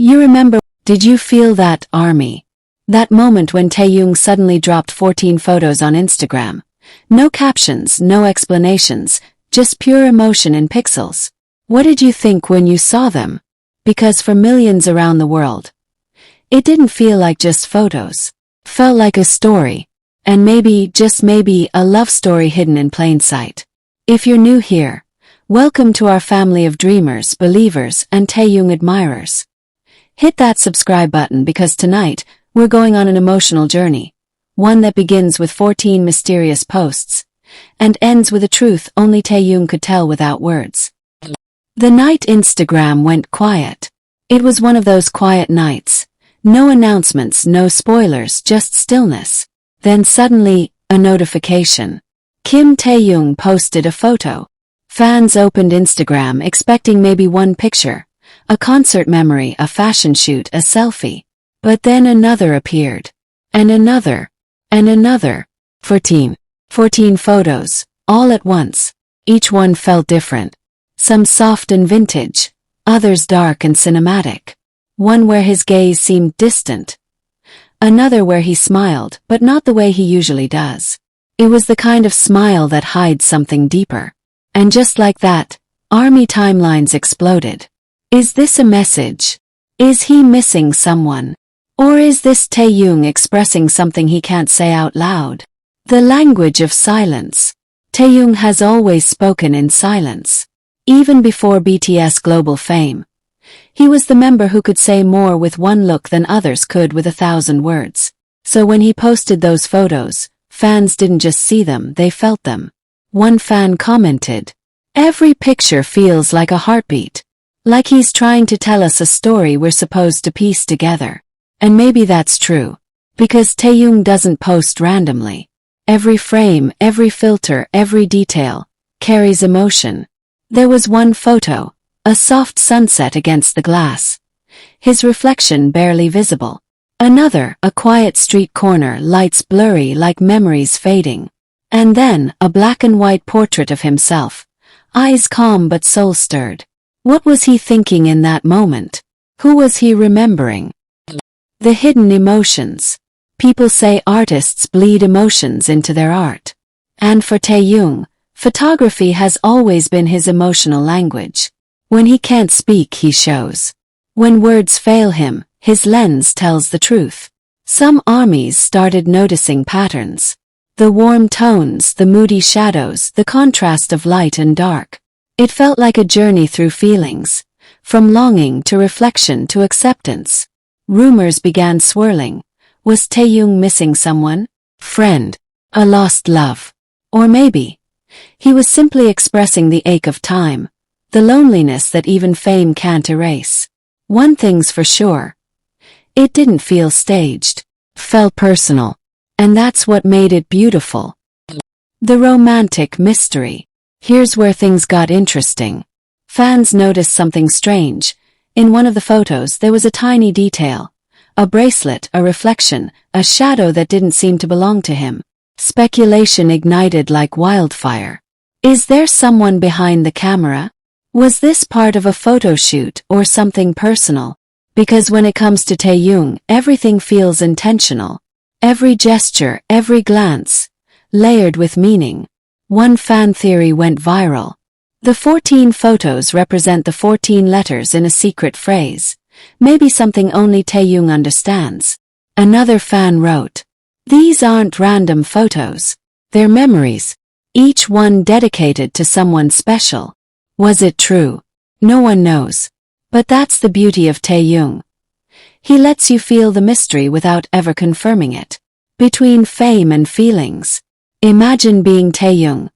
You remember, did you feel that, Army? That moment when Taehyung suddenly dropped 14 photos on Instagram. No captions, no explanations, just pure emotion in pixels. What did you think when you saw them? Because for millions around the world, it didn't feel like just photos. Felt like a story. And maybe, just maybe, a love story hidden in plain sight. If you're new here, welcome to our family of dreamers, believers, and Taehyung admirers. Hit that subscribe button because tonight, we're going on an emotional journey. One that begins with 14 mysterious posts, and ends with a truth only Taehyung could tell without words. The night Instagram went quiet. It was one of those quiet nights. No announcements, no spoilers, just stillness. Then suddenly, a notification. Kim Taehyung posted a photo. Fans opened Instagram expecting maybe one picture. A concert memory, a fashion shoot, a selfie. But then another appeared. And another. And another. 14 photos, all at once. Each one felt different. Some soft and vintage, others dark and cinematic. One where his gaze seemed distant. Another where he smiled, but not the way he usually does. It was the kind of smile that hides something deeper. And just like that, Army timelines exploded. Is this a message? Is he missing someone? Or is this Taehyung expressing something he can't say out loud? The language of silence. Taehyung has always spoken in silence. Even before BTS global fame. He was the member who could say more with one look than others could with 1,000 words. So when he posted those photos, fans didn't just see them, they felt them. One fan commented, "Every picture feels like a heartbeat. Like he's trying to tell us a story we're supposed to piece together." And maybe that's true. Because Taehyung doesn't post randomly. Every frame, every filter, every detail, carries emotion. There was one photo. A soft sunset against the glass. His reflection barely visible. Another, a quiet street corner, lights blurry like memories fading. And then, a black and white portrait of himself. Eyes calm but soul stirred. What was he thinking in that moment? Who was he remembering? The hidden emotions. People say artists bleed emotions into their art. And for Taehyung, photography has always been his emotional language. When he can't speak, he shows. When words fail him, his lens tells the truth. Some armies started noticing patterns. The warm tones, the moody shadows, the contrast of light and dark. It felt like a journey through feelings. From longing to reflection to acceptance. Rumors began swirling. Was Taehyung missing someone? Friend. A lost love. Or maybe he was simply expressing the ache of time. The loneliness that even fame can't erase. One thing's for sure. It didn't feel staged. Felt personal. And that's what made it beautiful. The romantic mystery. Here's where things got interesting. Fans noticed something strange. In one of the photos there was a tiny detail. A bracelet, a reflection, a shadow that didn't seem to belong to him. Speculation ignited like wildfire. Is there someone behind the camera? Was this part of a photo shoot or something personal? Because when it comes to Taehyung, everything feels intentional. Every gesture, every glance, layered with meaning. One fan theory went viral. The 14 photos represent the 14 letters in a secret phrase. Maybe something only Taehyung understands. Another fan wrote, "These aren't random photos. They're memories. Each one dedicated to someone special." Was it true? No one knows. But that's the beauty of Taehyung. He lets you feel the mystery without ever confirming it. Between fame and feelings. Imagine being Taehyung,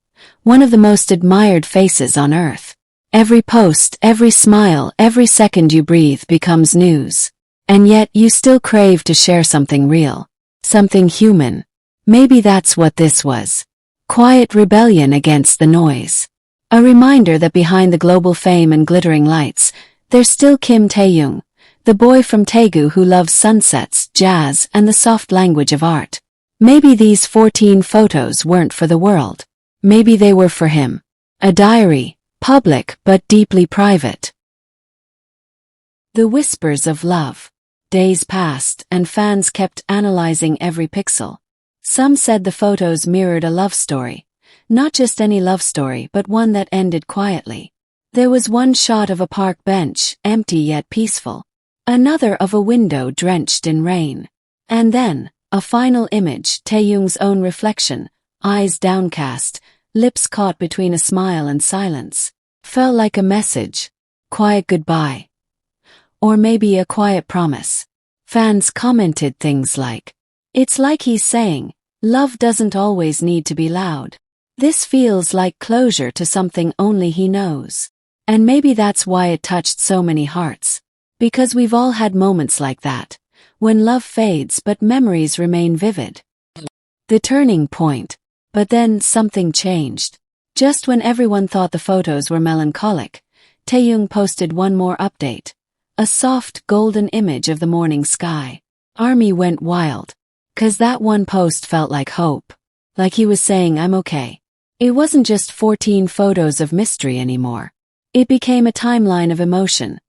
one of the most admired faces on earth. Every post, every smile, every second you breathe becomes news. And yet you still crave to share something real. Something human. Maybe that's what this was. Quiet rebellion against the noise. A reminder that behind the global fame and glittering lights, there's still Kim Taehyung, the boy from Daegu who loves sunsets, jazz, and the soft language of art. Maybe these 14 photos weren't for the world. Maybe they were for him. A diary, public but deeply private. The whispers of love. Days passed, and fans kept analyzing every pixel. Some said the photos mirrored a love story. Not just any love story, but one that ended quietly. There was one shot of a park bench, empty yet peaceful. Another of a window drenched in rain. And then, a final image, Taehyung's own reflection, eyes downcast, lips caught between a smile and silence. Felt like a message. Quiet goodbye. Or maybe a quiet promise. Fans commented things like, "It's like he's saying, love doesn't always need to be loud. This feels like closure to something only he knows." And maybe that's why it touched so many hearts. Because we've all had moments like that, when love fades but memories remain vivid. The turning point. But then something changed. Just when everyone thought the photos were melancholic, Taehyung posted one more update. A soft, golden image of the morning sky. ARMY went wild. 'Cause that one post felt like hope. Like he was saying, "I'm okay." It wasn't just 14 photos of mystery anymore. It became a timeline of emotion.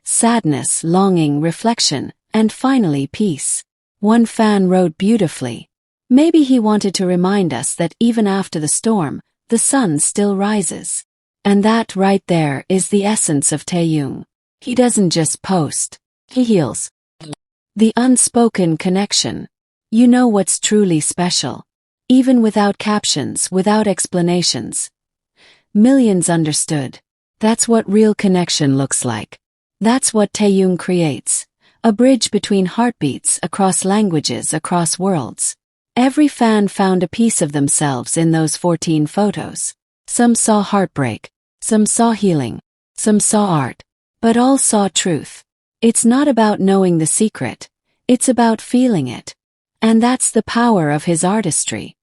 Sadness, longing, reflection, and finally peace. One fan wrote beautifully. Maybe he wanted to remind us that even after the storm, the sun still rises. And that right there is the essence of Taehyung. He doesn't just post. He heals. The unspoken connection. You know what's truly special. Even without captions, without explanations. Millions understood. That's what real connection looks like. That's what Taehyung creates. A bridge between heartbeats, across languages, across worlds. Every fan found a piece of themselves in those 14 photos. Some saw heartbreak. Some saw healing. Some saw art. But all saw truth. It's not about knowing the secret. It's about feeling it. And that's the power of his artistry.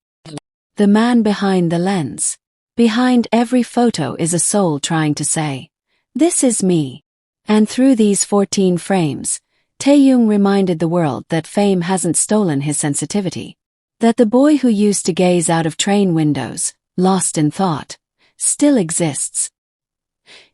The man behind the lens. Behind every photo is a soul trying to say, "This is me." And through these 14 frames, Taehyung reminded the world that fame hasn't stolen his sensitivity. That the boy who used to gaze out of train windows, lost in thought, still exists.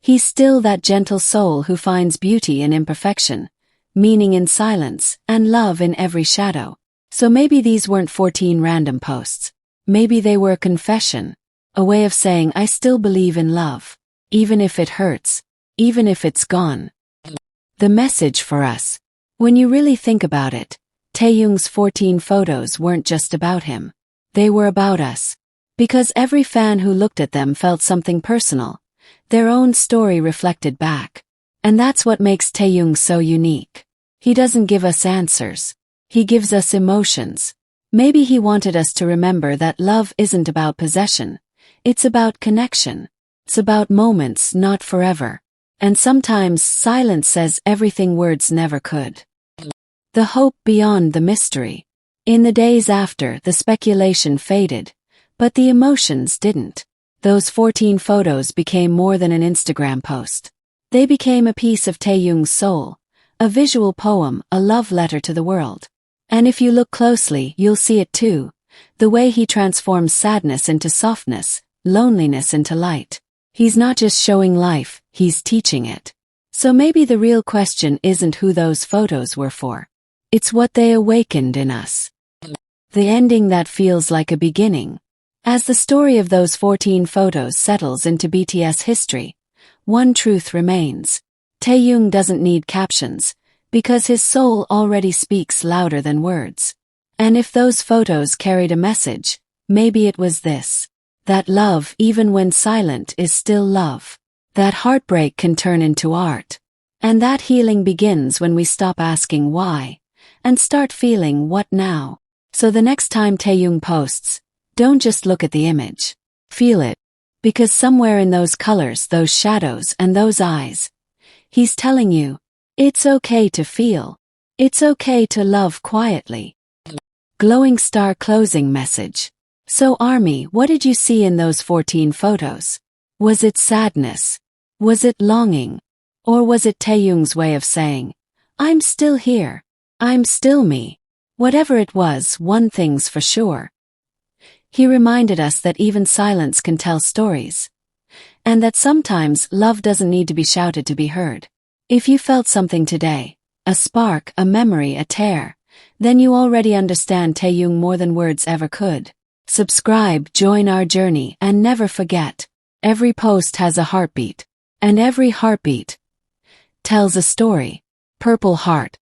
He's still that gentle soul who finds beauty in imperfection, meaning in silence, and love in every shadow. So maybe these weren't 14 random posts. Maybe they were a confession, a way of saying, "I still believe in love, even if it hurts, even if it's gone." The message for us. When you really think about it, Taehyung's 14 photos weren't just about him. They were about us. Because every fan who looked at them felt something personal. Their own story reflected back. And that's what makes Taehyung so unique. He doesn't give us answers. He gives us emotions. Maybe he wanted us to remember that love isn't about possession. It's about connection. It's about moments, not forever. And sometimes silence says everything words never could. The hope beyond the mystery. In the days after, the speculation faded. But the emotions didn't. Those 14 photos became more than an Instagram post. They became a piece of Taehyung's soul, a visual poem, a love letter to the world. And if you look closely, you'll see it too. The way he transforms sadness into softness, loneliness into light. He's not just showing life, he's teaching it. So maybe the real question isn't who those photos were for. It's what they awakened in us. The ending that feels like a beginning. As the story of those 14 photos settles into BTS history, one truth remains. Taehyung doesn't need captions, because his soul already speaks louder than words. And if those photos carried a message, maybe it was this. That love, even when silent, is still love. That heartbreak can turn into art. And that healing begins when we stop asking why, and start feeling what now. So the next time Taehyung posts, don't just look at the image. Feel it. Because somewhere in those colors, those shadows, and those eyes, he's telling you, it's okay to feel. It's okay to love quietly. Glowing star closing message. So ARMY, what did you see in those 14 photos? Was it sadness? Was it longing? Or was it Taehyung's way of saying, "I'm still here. I'm still me"? Whatever it was, one thing's for sure. He reminded us that even silence can tell stories. And that sometimes love doesn't need to be shouted to be heard. If you felt something today, a spark, a memory, a tear, then you already understand Taehyung more than words ever could. Subscribe, join our journey, and never forget, every post has a heartbeat, and every heartbeat tells a story. Purple Heart.